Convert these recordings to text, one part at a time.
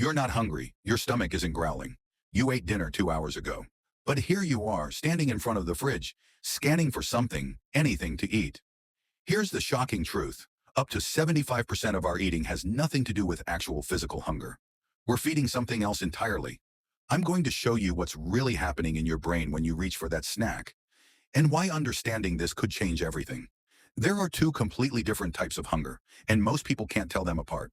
You're not hungry. Your stomach isn't growling. You ate dinner 2 hours ago. But here you are, standing in front of the fridge, scanning for something, anything to eat. Here's the shocking truth. Up to 75% of our eating has nothing to do with actual physical hunger. We're feeding something else entirely. I'm going to show you what's really happening in your brain when you reach for that snack, and why understanding this could change everything. There are two completely different types of hunger, and most people can't tell them apart.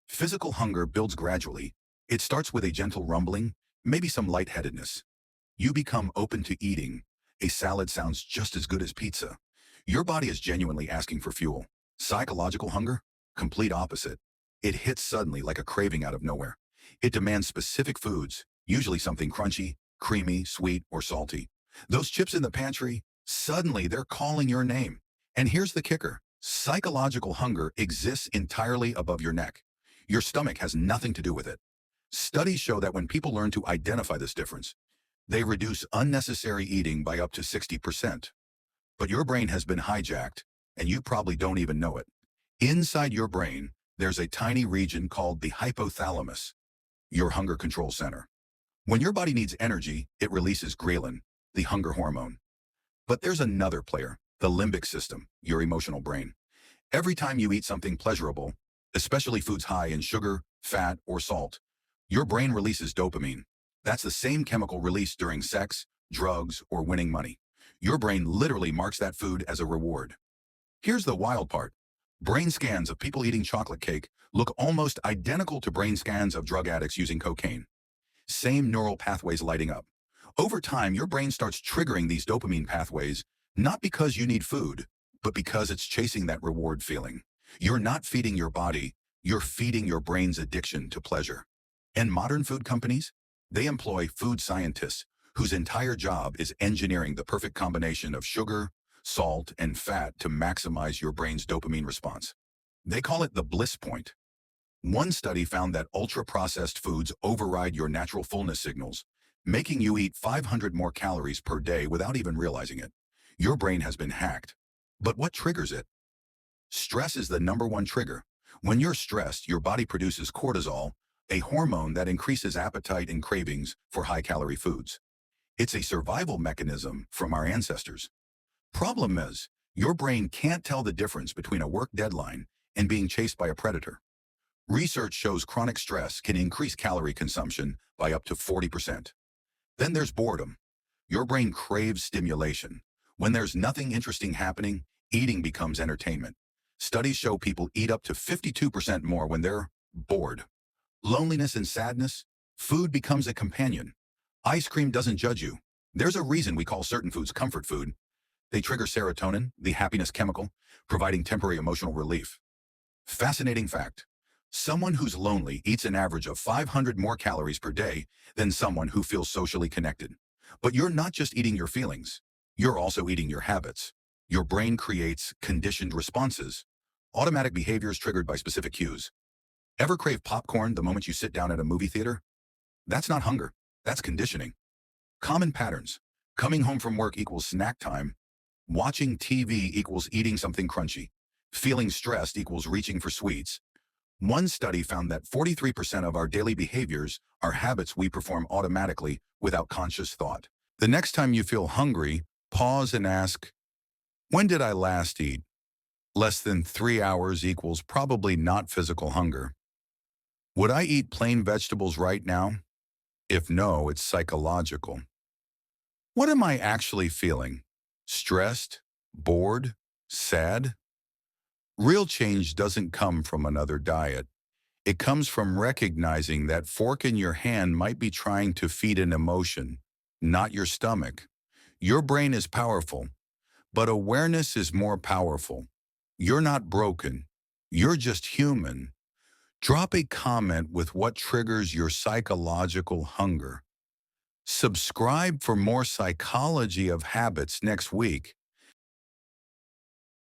Physical hunger builds gradually. It starts with a gentle rumbling, maybe some lightheadedness. You become open to eating. A salad sounds just as good as pizza. Your body is genuinely asking for fuel. Psychological hunger? Complete opposite. It hits suddenly like a craving out of nowhere. It demands specific foods, usually something crunchy, creamy, sweet, or salty. Those chips in the pantry, suddenly they're calling your name. And here's the kicker. Psychological hunger exists entirely above your neck. Your stomach has nothing to do with it. Studies show that when people learn to identify this difference, they reduce unnecessary eating by up to 60%. But your brain has been hijacked, and you probably don't even know it. Inside your brain, there's a tiny region called the hypothalamus, your hunger control center. When your body needs energy, it releases ghrelin, the hunger hormone. But there's another player, the limbic system, your emotional brain. Every time you eat something pleasurable, especially foods high in sugar, fat, or salt, your brain releases dopamine. That's the same chemical released during sex, drugs, or winning money. Your brain literally marks that food as a reward. Here's the wild part. Brain scans of people eating chocolate cake look almost identical to brain scans of drug addicts using cocaine. Same neural pathways lighting up. Over time, your brain starts triggering these dopamine pathways, not because you need food, but because it's chasing that reward feeling. You're not feeding your body, you're feeding your brain's addiction to pleasure. And modern food companies? They employ food scientists whose entire job is engineering the perfect combination of sugar, salt, and fat to maximize your brain's dopamine response. They call it the bliss point. One study found that ultra-processed foods override your natural fullness signals, making you eat 500 more calories per day without even realizing it. Your brain has been hacked. But what triggers it? Stress is the #1 trigger. When you're stressed, your body produces cortisol, a hormone that increases appetite and cravings for high-calorie foods. It's a survival mechanism from our ancestors. Problem is, your brain can't tell the difference between a work deadline and being chased by a predator. Research shows chronic stress can increase calorie consumption by up to 40%. Then there's boredom. Your brain craves stimulation. When there's nothing interesting happening, eating becomes entertainment. Studies show people eat up to 52% more when they're bored. Loneliness and sadness, food becomes a companion. Ice cream doesn't judge you. There's a reason we call certain foods comfort food. They trigger serotonin, the happiness chemical, providing temporary emotional relief. Fascinating fact. Someone who's lonely eats an average of 500 more calories per day than someone who feels socially connected. But you're not just eating your feelings. You're also eating your habits. Your brain creates conditioned responses, automatic behaviors triggered by specific cues. Ever crave popcorn the moment you sit down at a movie theater? That's not hunger. That's conditioning. Common patterns. Coming home from work equals snack time. Watching TV equals eating something crunchy. Feeling stressed equals reaching for sweets. One study found that 43% of our daily behaviors are habits we perform automatically without conscious thought. The next time you feel hungry, pause and ask, when did I last eat? Less than 3 hours equals probably not physical hunger. Would I eat plain vegetables right now? If no, it's psychological. What am I actually feeling? Stressed? Bored? Sad? Real change doesn't come from another diet. It comes from recognizing that fork in your hand might be trying to feed an emotion, not your stomach. Your brain is powerful, but awareness is more powerful. You're not broken. You're just human. Drop a comment with what triggers your psychological hunger. Subscribe for more psychology of habits next week.